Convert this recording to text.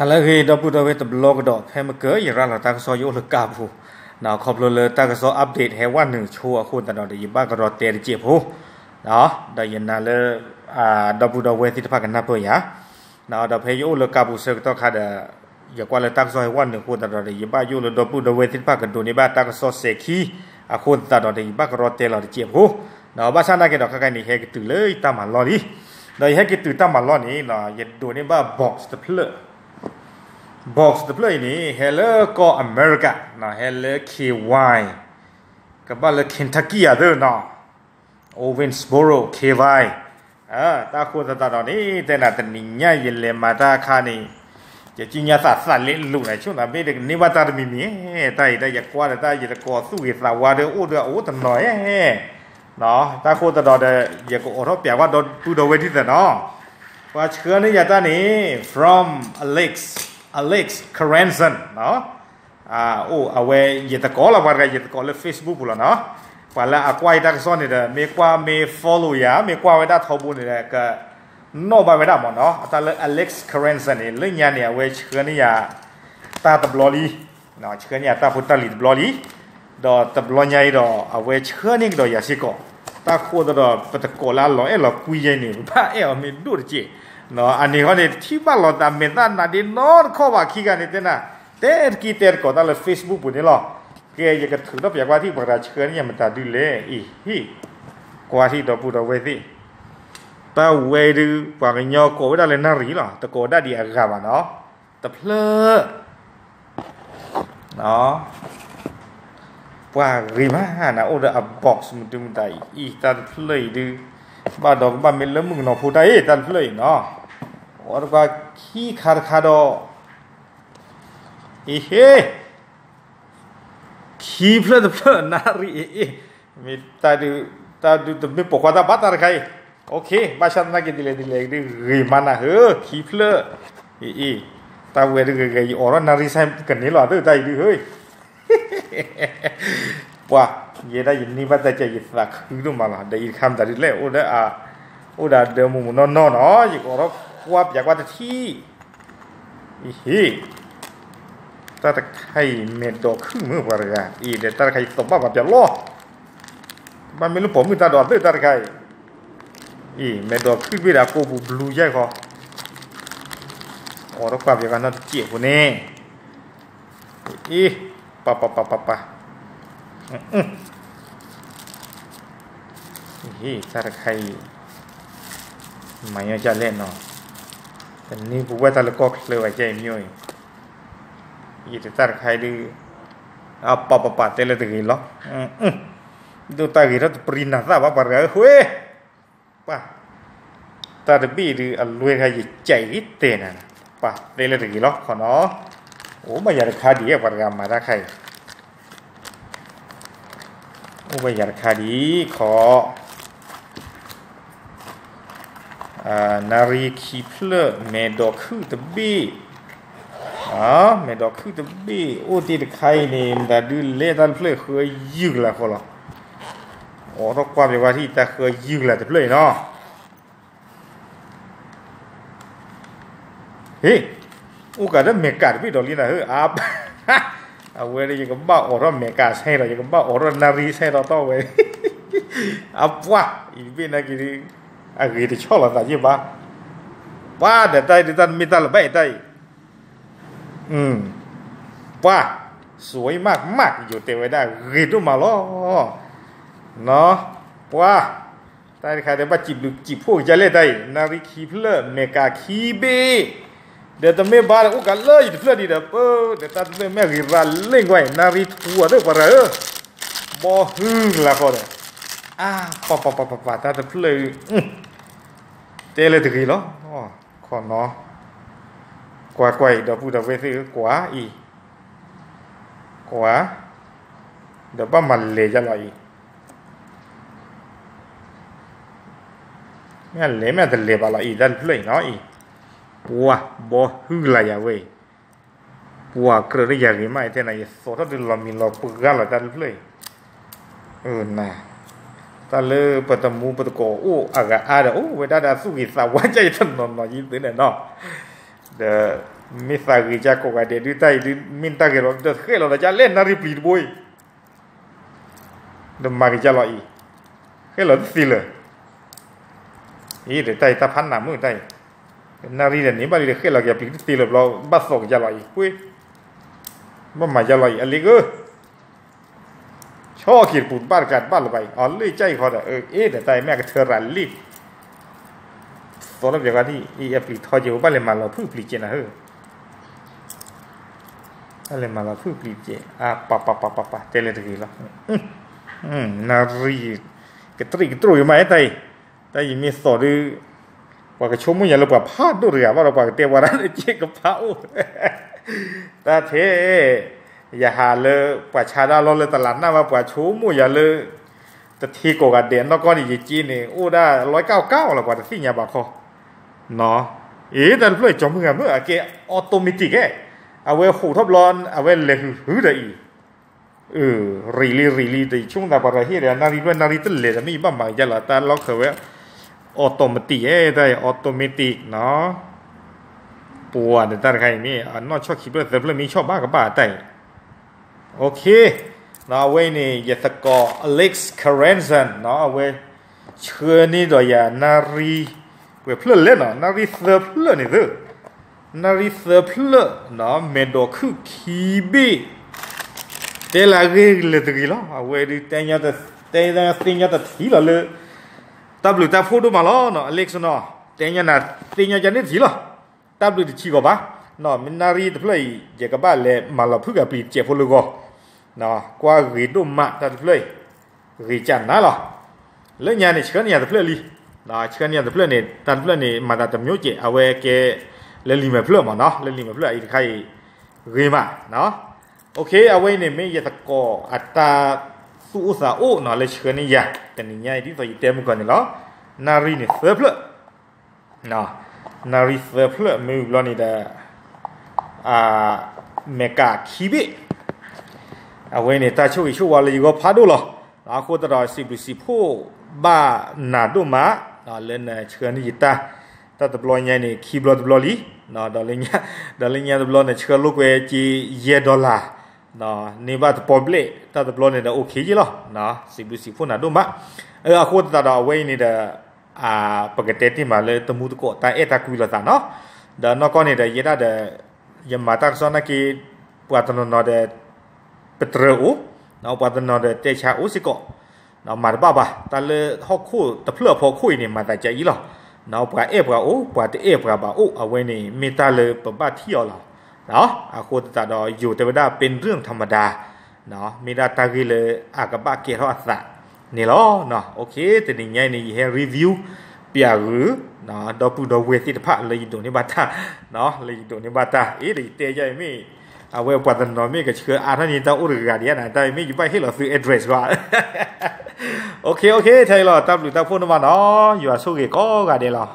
ฮัลโหลเฮดับบูดาวเวตบล็อกดอกให้มาเกิดอย่างไรล่ะตากซอยโยลกาบูนาขอบเลยตากซออัปเดตให้วันหนึ่งชัวร์คุณตลอดได้ยินบ้างก็รอเตะเจ็บหูเนาะได้ยินนั่นเลยดับบูดาวเวที่พักกันนับเพื่อยะเนาะดับให้โยลกาบูเสกต้องขาดอย่างว่าเลยตากซอยวันหนึ่งคุณตลอดได้ยินบ้างโยลดับบูดาวเวที่พักกันดูนี่บ้างตากซอเสกีคุณตลอดได้ยินบ้างก็รอเตะเราได้เจ็บหูเนาะบ้านฉันได้กินดอกข้างนี้ให้กินตื่นเลยตามมันรอนี่ได้ให้กินตื่นตามมันรอนี่เนาะอย่าดูนี่บ้างบ็อกซ์เดอะเพลbox ตัวเพลย์นี้ Hello ก็ America นะ Hello KY กับบ้านเลย Kentucky อ่ะเด้อเนาะ Owensboro KY ตาคนตาตอนนี้แต่น่ะแต่นี่เนี่ยยันเลยมาตาคานี่จะจริงๆสัตว์เลี้ยงลูกไหนช่วงนั้นไม่ได้นี่ว่าตาไม่มีแต่อยากกว่าแต่อยากกอสู้กับสาวเด้อโอ้ตำหน่อยเนาะตาคนตาตอนเด้ออยากกอดเขาเปียกว่าโดนดูโดนเวทีแต่เนาะว่าเชื่อนี่อยากตานี่ from Alex Carenson เนาะเอาไว้ยัดตะกอละว่ายัดตะกอเลย Facebook ปุ่นละเนาะว่าแล้วควายดักซ้อนนี่เด้อมีกว่ามี follow ยามีกว่าไว้ได้ทบุญนี่แหละก็โน้บไว้ได้หมดเนาะแต่เลย Alex Carenson นี่เรื่องยาเนี่ยเว้ยเชื่อนี่ยาตาตบลอลีเนาะเชื่อนี่ยาตาพุทธลิตบลอลีดอตบลอใหญ่ดอเอาไว้เชื่อนี่ดอยาสิกอตาโคดดอปตะกอละหลอเราคุยยัยนี่บ้ามีดูดจิเนาะอันนี้เขาเนี่ยที่บ้านเราตามเมตานาดีนอนเข้าว่าขี้กันนี่เต้นะเต้กีเตอร์ก็ตามเลย Facebook ปุ่นนี่หรอแกอยากจะถือรับอยากว่าที่ประชาชนเนี่ยมันตาดูเลยฮีกว่าที่ดอกพูดเอาไว้สิตาเวดูว่ากันยอโกได้เลยน่ารีหรอตะโกได้ดีอากาศเนาะตะเพลเนาะว่ารีมานะโอ้เดอะบ็อกซ์มันดูมันได้ตาเพลดูบ้าดอกบ้าเมลมึงเนาะพูดได้ตาเพลเนาะऔर का की खरखरो हे की फ्लद नारी मी तादु तबे पखवादा बातार खाय ओके बाशात ना के दिले रि माना हो की फ्ल ता वे गे और नारी साइ कनि ल दो ताइ दु होय वा ये दा यिनि बा ता चे यिसा खु माला दा इ खाम दा ले ओ दा दे मु नो नो नो इ औरว่าอยากว่าที่ตาตะไคร้เม็ดดอกขึ้นมือปะระกาเดี๋ยวตาตะไคร้ตบบ้าแบบล้อมันไม่รู้ผมมีตาดอกด้วยตาตะไคร้เม็ดดอกขึ้นไปแล้วกูบลูใหญ่พอโอ้ต้องความอยากกันนั่นเจี๊ยบคนนี้ปะตาตะไคร้ไม่เอาจะเล่นเนาะแต่นี่ผู้ว่าตาละก็เลยว่าใจมีอยู่แต่ตาใครดูปะเตลตะกี้หรอดูตากี้เราปรินาซาว่าปะระเฮ้ยปะตาตะบี้ดูรวยใครใจเตนะปะเตลตะกี้หรอขอเนาะโอ้ไม่อยากคาดีปะระมาได้ใครโอ้ไม่อยากคาดีขอนารีคีเพลเมดอกคือตะบีเมดอกคือตะบีโอ้ที่ใครเนี่ยแต่ดูเล่ตันเพลเคยยืดละคนละโอ้ต้องความเป็นว่าที่แต่เคยยืดละแต่เพลเนาะเฮ้ยโอ้ก็ได้เมกาพี่ดอกลีนะเฮ้ยเอาเว้ยยังก็บ้าโอ้รเมกาใช่หรอยังก็บ้าโอ้รนารีใช่หรอต่อเว้ยวะอีเป็นอะไรกันอะไรที่ชอบเราแต่ยี่บ้าป้าเดี๋ยวได้เดี๋ยวมีตาละใบได้ป้าสวยมากอยู่เตะไว้ได้รีดมาล้อเนาะป้าได้ใครได้บ้าจีบพวกจะเล่นได้นาริคีเพลเมกาคีเบเดี๋ยวจะไม่บ้าแล้วกันเลยเพลดีเดี๋ยวเดี๋ยวตาแม่รีรันเล่งไว้นาริทัวเด้อปะเหรอบอฮึ่งละคนปะตาเพลเตะเลยถึงกี่ล้อขอเนาะกว่าเดี๋ยวพูดเดี๋ยวไปซื้อกว่าเดี๋ยวป้ามันเลยจะลอยแม่เลยแม่แต่เลยบาลอยดันเพลย์เนาะปัวบ่ฮึ่งไรอะเว้ยปัวกระไรอย่างนี้ไม่แต่ไหนสดถ้าดูเรามีเราปึกกันเราดันเพลย์น่ะตาเลปตมูปตโกโอ้อากาศโอ้เวลาสู้กิสาวใจถนนหน่อยยิ้มตื่นเนาะเด ไม่สายจะกว่าเดี๋ยวดูใจดูมินตาเกลจะเคยเราจะเล่นนารีปลีดบุยเดิมมากิจลอยเคยเราสิเลยอีเดี๋ยวใจตาพันหนามือใจนารีเดี๋ยวนี้บาลีเดี๋ยวเคยเราจะปลีดสิเลยเราบัสสกจะลอยบุยบ่มาจะลอยอะไรก็ช่อขีดปุ่นบ้านกันบ้านเราไปอ๋อเลยใจเขาแต่เดี๋ยวใจแม่ก็เธอรันรีตอนนั้นเดี๋ยวกันที่ปลีดทออยู่บ้านเลยมาเราเพิ่งปลีดเจนะเฮ้อะไรมาเราเพิ่งปลีเจปะเตเลตกี้ละนารีกระตรีกระตรุยมาไอ้แต่ยังมีสอดว่ากระชมมุ่งอย่างเราปะพาดดูเรือว่าเราปะเตวาระเจ๊กับพระอู้แต่เทอย่าหาเลยปะชาดาเราเลยตลาดหน้าว่าปะชมมุ่งอย่างเลยแต่ทีโกกันเด่นแล้วก็นี่จีนนี่อู้ได้199แล้วกว่าที่เนี่ยบอกเขาเนาะแต่เพื่อจอมเมื่อเกออโตเมติกเอาไว้หูทบร้อนเอาไว้เลยหื้อได้รีได้ช่วงดาบอะไรที่เรียนนารีตั้งเลยแต่ไม่บ้าบางอย่างละแต่เราเคยว่าออโตเมติกได้ออโตเมติกเนาะปวดแต่ใครนี่นอกชอบคิดว่าแต่เพื่อนมีชอบบ้ากับบ้าแต่โอเคเนาะเว้ยนี่ยาสกออเล็กซ์คาร์เรนสันเนาะเว้ยเชื่อนี่โดยนารีเว้ยเพื่อนเล่นเนาะนารีเซอร์เพื่อนนี่เด้อนาริเซอร์เพลเนาะเมดอคือคีบีเตลาเกลตกีละเวดิเตญาตเตญาสิญญาตทีละเลยตับลูตาฟูดูมาละเนาะอเล็กซ์เนาะเตญานาเตญาจันนี่ทีละตับลูติชีก็บ้าเนาะมินารีตเพลย์เจกับบ้านเลยมาละพึ่งกับปีเจ็บพูดเลยก็เนาะกว่ารีดูมาตัดเพลย์รีจันนะล่ะแล้วเนี่ยนี่เชื่อเนี่ยตเพลย์ลีเนาะเชื่อเนี่ยตเพลย์นี่ตัดเพลย์นี่มาตัดมิ้วเจเอาไว้แกเล่นลีมาเพลมาเนาะเล่นลีมาเพลอีกใครเรียมาเนาะโอเคเอาไว้เนี่ยไม่ยากก่ออัตราสู้สาวเนาะเลยเชื่อนี่ยากแต่นี่ยากที่ตัวอีเต็มก่อนนี่เนาะนารีเนี่ยเสือเพลเนาะนารีเสือเพลไม่รู้นี่แต่เมกาคีบีเอาไว้เนี่ยตาช่วยช่วยว่าเลยก็พาดูหรอแล้วก็ตลอดสิบผู้บ้าหนาดูมาเนาะเล่นเชื่อนี่ตาแต่ตบล้อเนี่ยนี่คีย์บอร์ดตบล้อลีเนาะดอลลาร์ตบล้อเนี่ยเชื่อลูกเวจี$10เนาะนี่ว่าตบเบลแต่ตบล้อเนี่ยโอเคจีล่ะเนาะสิบพูน่ะดูมาอาคูตาดาวไว้นี่เด้อปกติที่มาเลยตมุตโกตาตาคุยละตาเนาะเดี๋ยวนอกนี่เด้อยะดาเด้ยมาตาซอนักกีปวดตนนอเด้เปตรอูเนาะปวดตนอเด้เตชาอุสิโกเนาะมาบ้าตาเลยฮอกคู่ตะเพลอพอคุยนี่มาแต่ใจอีล่ะเนาะปะปะโอ้ปะปะบาโอ้เอาไว้นี่มีตาเลยปะบ้าเที่ยวเราเนาะอาโคตาดออยู่แต่ว่าเป็นเรื่องธรรมดาเนาะมีดาตากีเลยกับบ้าเกล้าอัศนี่ล้อเนาะโอเคแต่นี่ไงนี่ให้รีวิวเปียหรือเนาะดอปูดอเวติดพะเลยอยู่ในบาตาเนาะเลยอยู่ในบาตาดิเตยใจไม่เอาไว้ปัตตนอไม่ก็เชื่อท่านี้ตาอุรุกาเดียนะแต่ไม่อยู่ไปให้เราซื้อ address ว่าโอเคใช่หรอตามหรือตามพูดมาเนาะอยู่สู้กี่ก็กาเดียหรอ